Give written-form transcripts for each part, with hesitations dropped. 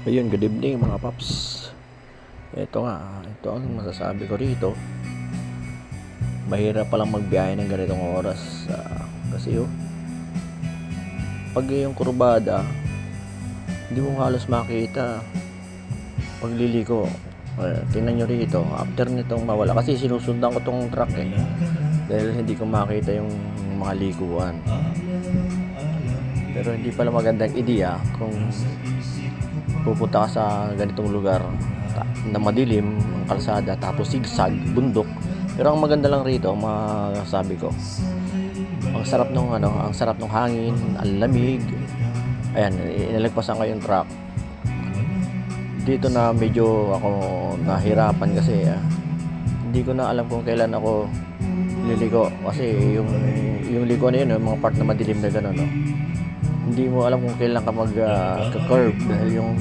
Ayun, good evening mga paps. Ito ang masasabi ko rito. Mahirap palang magbiyahe ng ganitong oras. Kasi pag yung kurbada, hindi mo halos makita pagliliko. Tingnan nyo rito, after nitong mawala. Kasi sinusundan ko tong truck dahil hindi ko makita yung mga likuan. Pero hindi pala magandang ideya kung pupunta ka sa ganitong lugar na madilim ang kalsada tapos zigzag, bundok. Pero ang maganda lang rito, masasabi ko, ang sarap ng hangin, ang lamig. Ayan, inalagpasan ko yung truck. Dito na medyo ako nahirapan kasi hindi ko na alam kung kailan ako liliko kasi yung liko na yun, yung mga part na madilim na gano'n, hindi mo alam kung kailan ka mag-curve dahil yung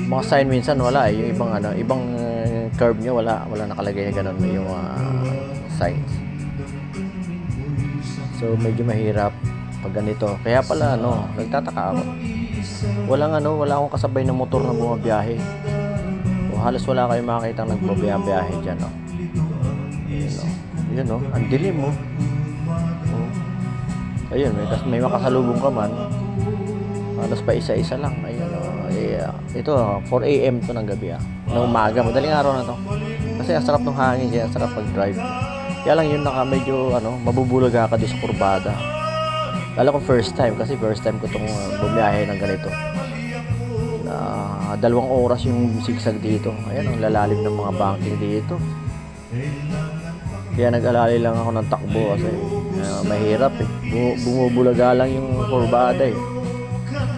mga sign minsan wala yung ibang curve niya wala nakalagay na gano'n yung signs. So medyo mahirap pag ganito. Kaya pala nagtataka ako. Wala akong kasabay na motor na bumabiyahe. O halos wala kayong makakita nagbabiyahe diyan, Yun, ang dilim Ayun, may makasalubong ka man. Halos pa isa-isa lang. Ayun, ito 4 AM to ng gabi ng umaga, madaling araw na to. Kasi ang sarap ng hangin, kaya sarap pag-drive. Kaya lang yun medyo mabubulaga ka doon sa kurbada. Lalo ko first time ko itong bumiyahe ng ganito. 2 oras yung sigsag dito. Ayan, ang lalalim ng mga banking dito. Kaya nag-alala lang ako ng takbo kasi mahirap bumubulaga lang yung kurbada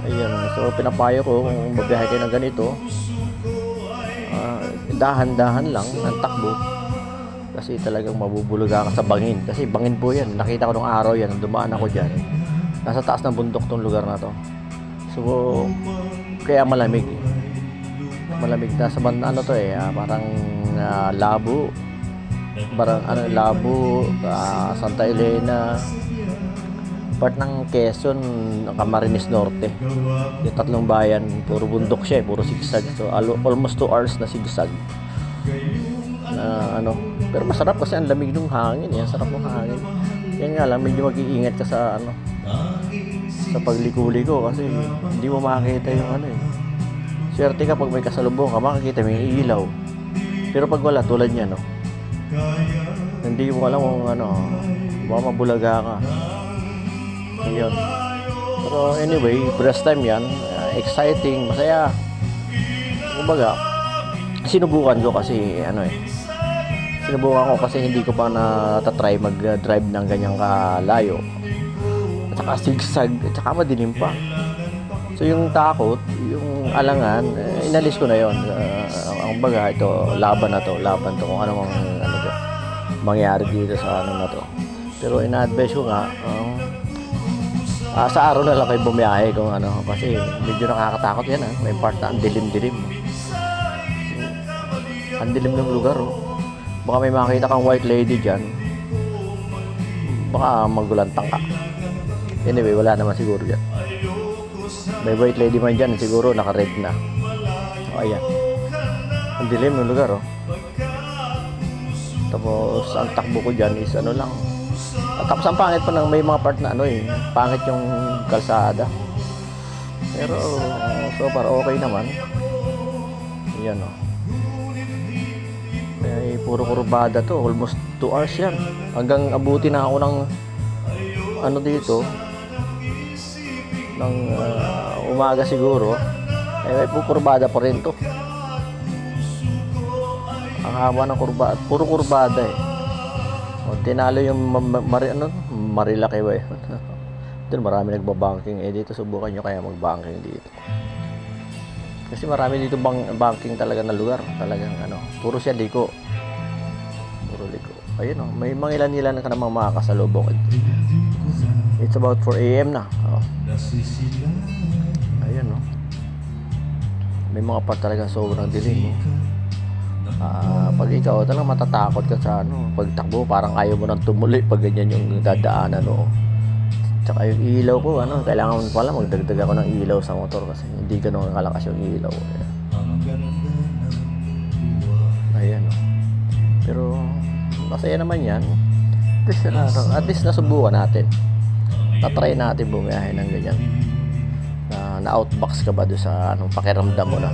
Ayun, so pinapayo ko kung babiyahe kayo ng ganito, dahan-dahan lang ng takbo kasi talagang mabubulaga ka sa bangin. Kasi bangin po yan, nakita ko nung araw yan, dumaan ako dyan. Nasa taas ng bundok tong lugar na to. So kaya malamig na sa parang Labo, Santa Elena, part ng Quezon, Camarines Norte. Yung 3 bayan, puro bundok siya, puro sigsag. So almost 2 hours na sigsag. Pero masarap kasi ang lamig ng hangin, sarap ng hangin. Yan nga lang, medyo mag-iingat ka sa pagliko-liko kasi hindi mo makikita yung Swerte ka pag may kasalubong ka, makikita mo yung ilaw. Pero pag wala, tulad niya, hindi mo alam kung baka mabulaga ka. Ayun. Pero anyway, first time yan, exciting, masaya. Kumbaga, sinubukan ko kasi hindi ko pa na-try mag-drive ng ganyang kalayo. At saka zigzag, at saka madilim pa. So yung takot, yung alangan, inalis ko na yon. Ang baga, ito, laban to kung ano mangyari dito sa na to. Pero ina-advise ko nga, sa araw na lang kayo bumiyahe kung kasi medyo nakakatakot yan may part na ang dilim-dilim. Ang dilim ng lugar baka may makita kang white lady dyan, baka magulantang ka. Anyway, wala naman siguro dyan. May white lady man dyan, siguro naka-red na. Ayan, ang dilim ng lugar tapos ang takbo ko dyan is lang. Tapos ang pangit pa may mga part na pangit yung kalsada. Pero so far okay naman. Yan puro kurbada to, almost 2 hours yan. Hanggang abuti na ako ng dito ng umaga siguro. Kurbada pa rin to. Ang haba ng kurbada, puro kurbada tinalo yung Marilaki doon marami nagbabanking dito subukan nyo kaya magbanking dito kasi marami dito banking talaga na lugar, talagang puro siya liko, ayun may mga ilan ka namang makakasalubong. It's about 4 AM na ayun may mga part talaga sobrang dilim pag ikaw talagang matatakot ka sa pagtakbo, parang ayaw mo nang tumuloy pag ganyan yung dadaanan Tsaka yung ilaw ko, kailangan pala magdagdag ako ng ilaw sa motor kasi hindi ganun kalakas yung ilaw. Ayan, oh. Pero masaya naman yan. At least nasubukan natin. Tatry natin bumiyahe ng ganyan. Na-outbox ka ba doon sa pakiramdam mo na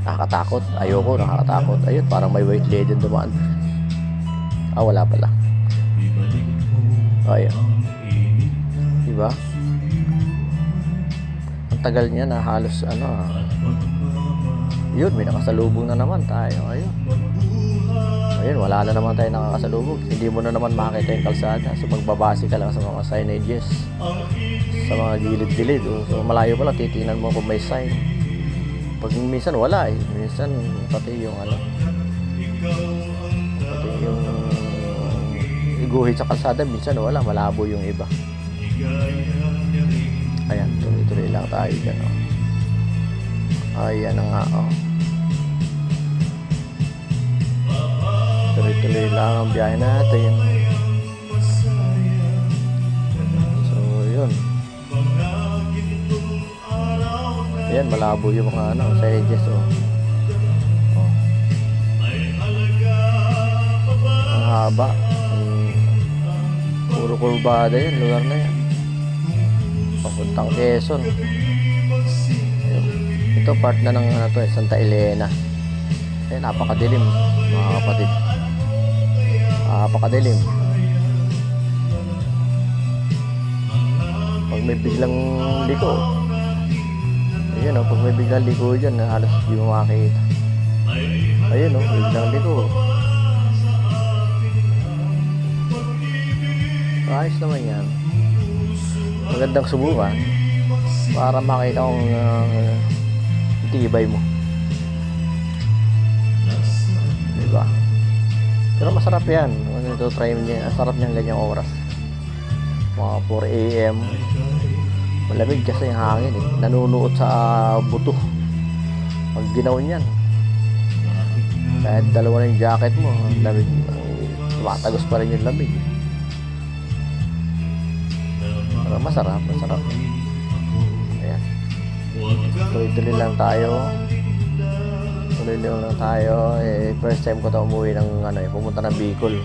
nakakatakot? Ayoko, nakakatakot. Ayun, parang may white lady dumaan. Wala pala. Ayun. Diba? Ang tagal niya na halos yun, may nakasalubong na naman tayo. Ayun, wala na naman tayo nakakasalubong. Hindi mo na naman makita yung kalsada. So magbabase ka lang sa mga signages, sa mga gilid-gilid. So malayo pa lang, titingnan mo kung may sign. Pag minsan wala minsan pati yung pati yung iguhit sa kalsada, minsan wala, malabo yung iba. Ayan, tuloy-tuloy lang tayo dyan. Ayan na nga. Tuloy-tuloy lang ang biyahe natin. So yun, ayan, malabo yung mga signages. Ang haba, puro kurbada yan, lugar na yan, papuntang Quezon. Ayun. Ito part na ng Santa Elena. Napakadilim, mga kapatid. Napakadilim. Pag may biglang liko, ayun, pag may biglang liko dyan, halos di mo makakita. Ayun, biglang liko. Ayos naman yan. Magandang subukan para makita kung tibay mo, diba? Pero masarap yan. Ito, try mo niya. Ang sarap niyang ganyang oras, mga 4 AM. Malamig kasi yung hangin nanunuot sa buto pag ginaw niyan. Kahit dalawa na yung jacket mo, ang lamig, tumatagos pa rin yung lamig. Pero masarap. Ayan, tuloy-tuloy lang tayo. First time ko umuwi ng pumunta ng Bicol.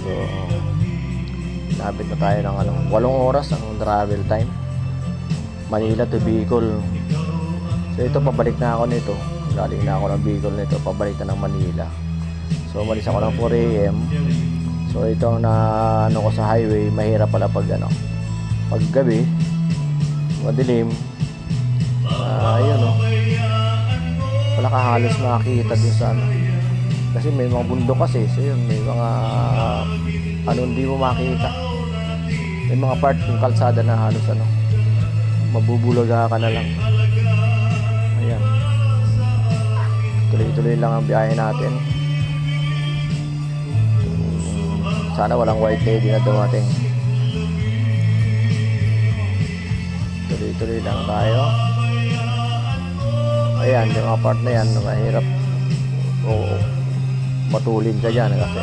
So lapit na tayo ng 8 oras ang travel time, Manila to Bicol. So ito, pabalik na ako nito. Galing na ako ng Bicol nito, pabalik na ng Manila. So umalis ako ng 4 AM. So ito ang ko sa highway. Mahirap pala pag pag gabi, madilim. Ayun, wala ka halos makakita dun sa kasi may mga bundok kasi. So yun, may mga hindi mo makita. May mga part ng kalsada na halos mabubulaga ka na lang. Ayan, tuloy-tuloy lang ang biyahe natin. Sana walang white lady na dumating. Tuloy-tuloy lang tayo. Ayan, yung mga part na yan, mahirap matulin ka dyan kasi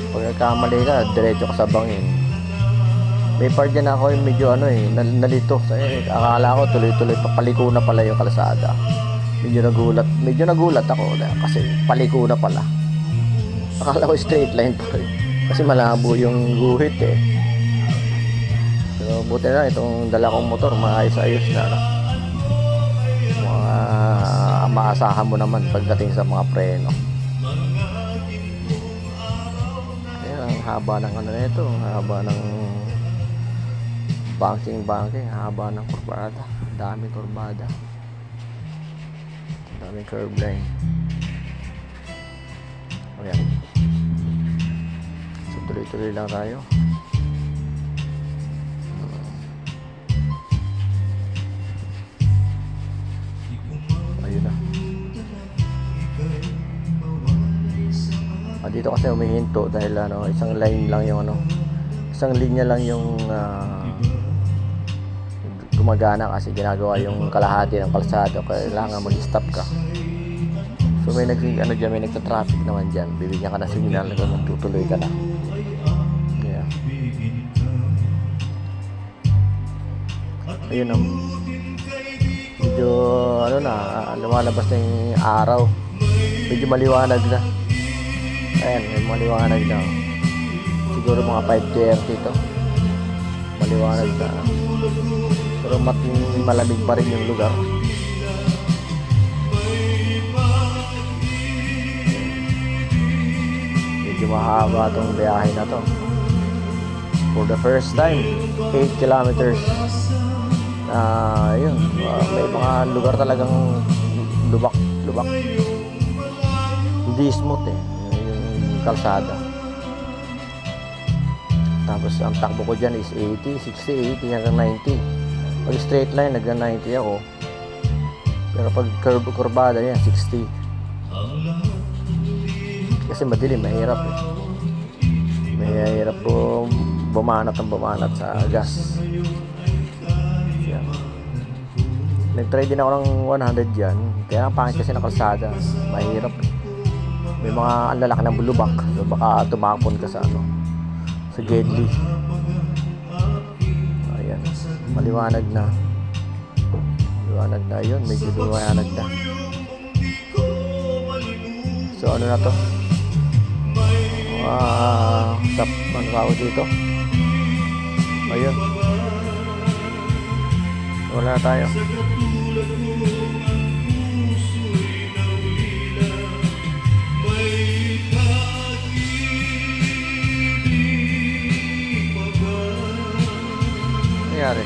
pag nagkamali ka, diretso ka sa bangin. May part dyan ako yung medyo nalito. Akala ko tuloy-tuloy, paliko na pala yung kalsada. Medyo nagulat ako kasi paliko na pala. Akala ko straight line pa rin kasi malabo yung guhit So buti na itong dala kong motor, maayos-ayos na maasahan mo naman pagdating sa mga preno. Ayan, ang haba ng nito, haba ng banking, haba ng kurbada, daming kurbada, daming curve line. Ayan, so tuloy-tuloy lang tayo. Ayun na. Dito kasi humihinto dahil isang line lang yung isang linya lang yung gumagana kasi ginagawa yung kalahati ng kalsada, kailangan mag-stop ka. So may may nagta-traffic naman dyan, bibigyan ka na signal kung tutuloy ka na. Yeah. Ayun ang medyo ano na, lumalabas na yung araw. Medyo maliwanag na. Ayan, may maliwanag na. Siguro mga 5:30 ito. Maliwanag na. Pero malamig pa rin yung lugar. Medyo mahaba itong biyahe na to. For the first time, 8 kilometers. Yun, may mga lugar talagang lubak. Hindi smooth yung kalsada. Tapos ang takbo ko dyan is 80, 60, 80 hanggang 90. Pag straight line, hanggang 90 ako. Pero pag kurbada yan, 60. Kasi madilim, mahirap eh. Mahirap po bumanat sa gas. Yan. Nag-try din ako ng 100 yan. Kaya ang pangit kasi ng kalsada. Mahirap eh. May mga ang lalaki ng bulubak. So baka tumapon ka sa sa Gedli. Ayan. Maliwanag na. Maliwanag na yun. Medyo maliwanag na. So ano na to? Ano tawag dito? Ayun. Wala na tayo. Nangyari?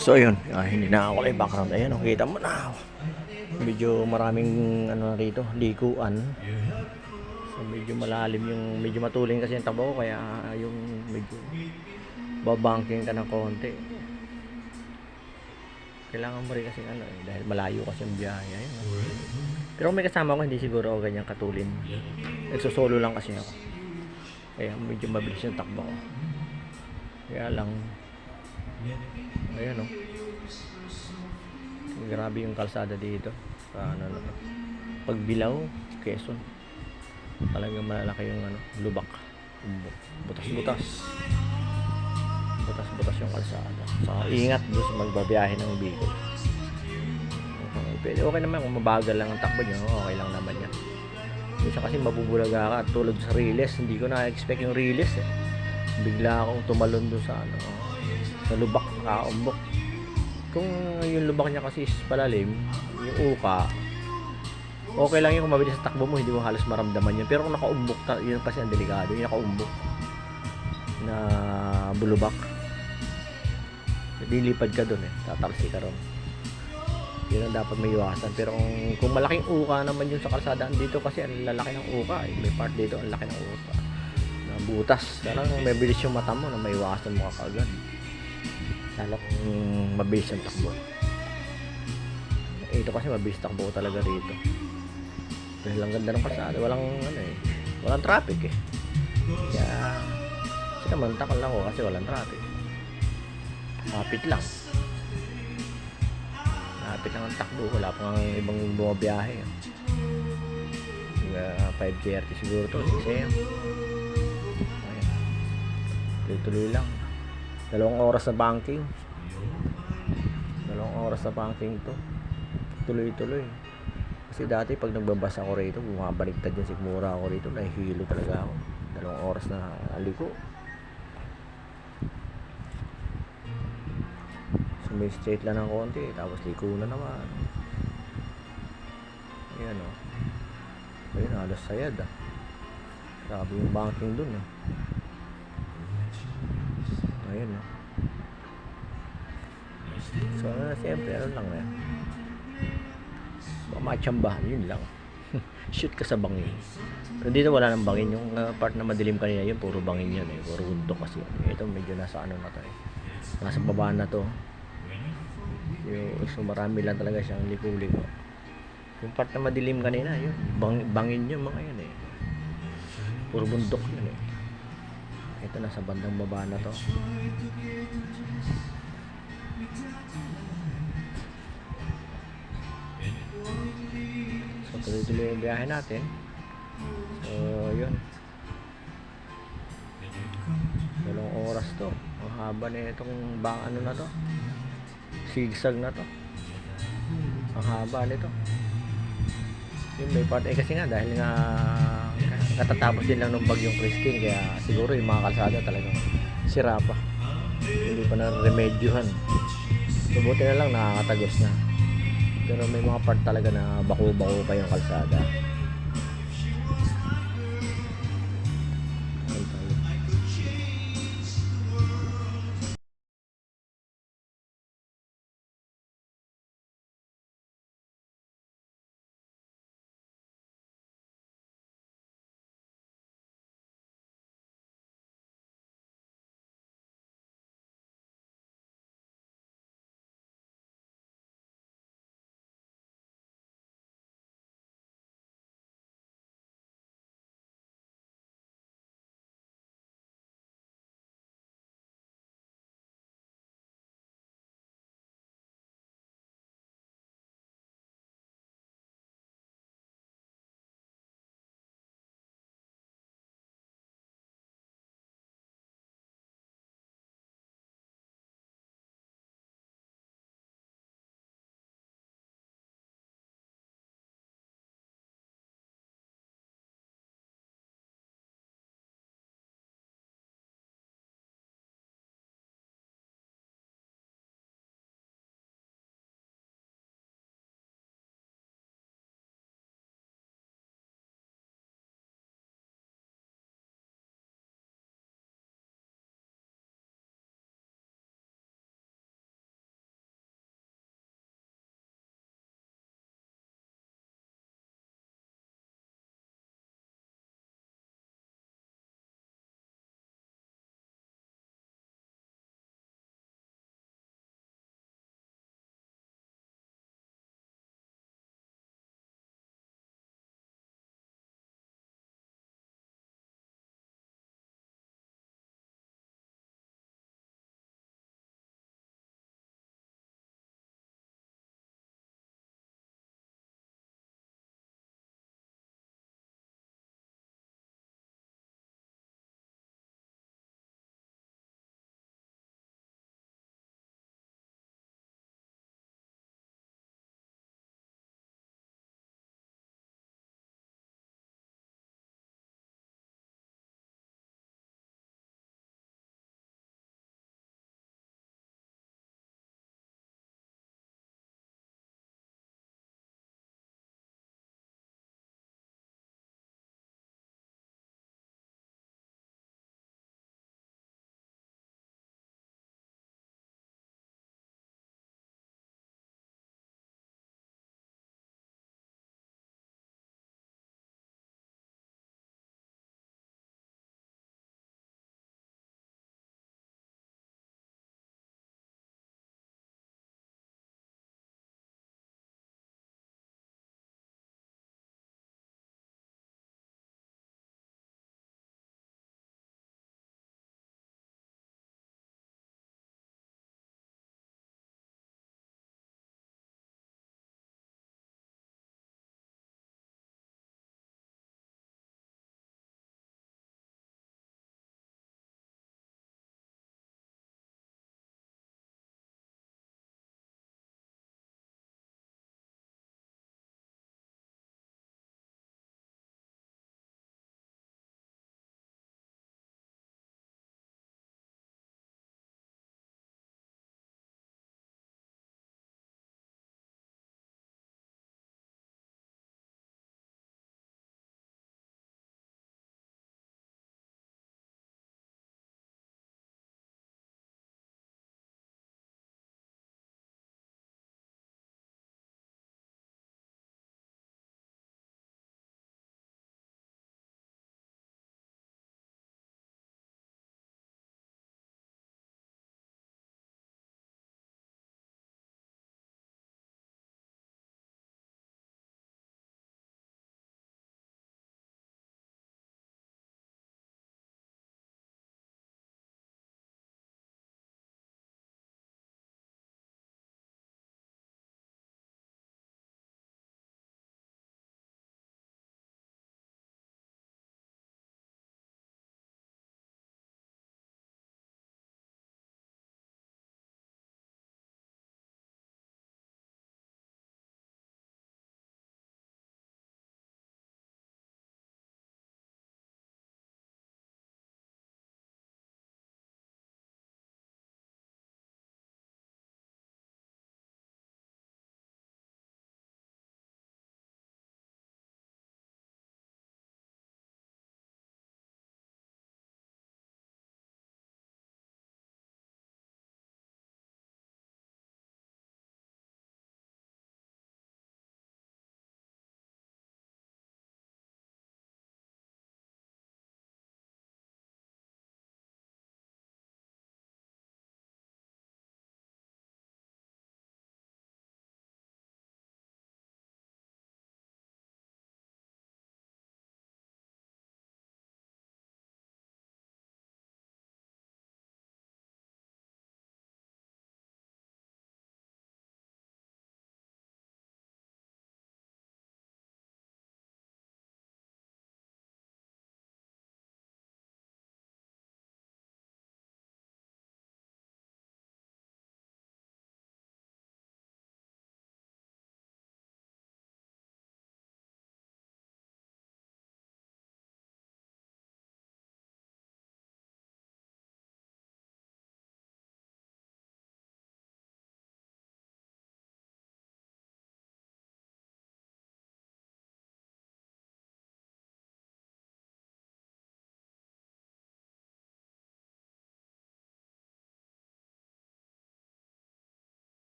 So ayun, hindi na ako yung background. Ayan, kita mo na. Medyo maraming rito, likuan. So medyo malalim yung, medyo matuling kasi yung tabo ko, kaya yung medyo babangking ka ng konti. Kailangan mo rin kasi dahil malayo kasi yung biyahe. Ayun, pero kung may kasama ko, hindi siguro ako ganyan katulin. Nagsosolo lang kasi ako. Kaya medyo mabilis yung takbo ko. Kaya lang, ayan grabe yung kalsada dito sa Pagbilao, Quezon. Talagang malalaki yung lubak. Butas-butas yung kalsada. So ingat doon sa magbabiyahe ng Bicol. Pwede, okay naman kung mabagal lang ang takbo nyo, okay lang naman yan. Minsan kasi mabubulaga ka tulad sa Riles. Hindi ko na-expect yung Riles eh. Bigla akong tumalon doon sa sa lubak, nakaumbok. Kung yung lubak niya kasi is palalim, yung uka, okay lang yun kung mabilis sa takbo mo, hindi mo halos maramdaman yun. Pero kung nakaumbok, yun kasi ang delikado, yung nakaumbok na bulubak, dilipad ka dun tatalsi ka ron. Yun ang dapat may iwasan. Pero kung malaking uka naman yun sa kalsada, dito kasi ang lalaki ng uka may part dito ang laki ng uka na butas, talagang mabilis yung mata mo na may iwasan mo kagad. Lalo kung mabilis ang takbo. Ito kasi mabilis takbo talaga rito. Dahil ang ganda ng kalsada, walang traffic eh. Kaya sinamantakan lang ako kasi walang traffic. Kapit lang ang takbo, wala pang ibang bumabiyahe. 5:30 siguro to, 6 AM. Tuloy lang. 2 oras na banking. 2 oras na banking to. Tuloy. Kasi dati pag nagbabas ako rito, bumabaliktad yung sikmura ako rito, nahihilo talaga ako. 2 oras na aliko. So may straight lang ng konti, tapos liko na naman. Ayan ayun, halos sayad grabe yung banking dun ayun so siyempre lang matsambahan, yun lang. Shoot ka sa bangin. Pero dito wala nang bangin. Yung part na madilim kanina yun, puro bangin yun puro bundok kasi ito medyo nasa na to nasa baba na to. So marami lang talaga siyang liko-liko. Yung part na madilim kanina yun, bangin yun mga yun puro bundok yun Ito nasa bandang baba na to. So tuloy-tuloy yung biyahe natin. So yun, walong oras to. Ang haba na itong bang ano na to, sigsag na to. Ang haba nito. Yung may part kasi nga dahil nga katatapos din lang ng bagyong Christine, kaya siguro yung mga kalsada talagang sira pa, hindi pa na-remedyohan. So buti na lang nakakatagos na, pero may mga part talaga na bako-bako pa yung kalsada.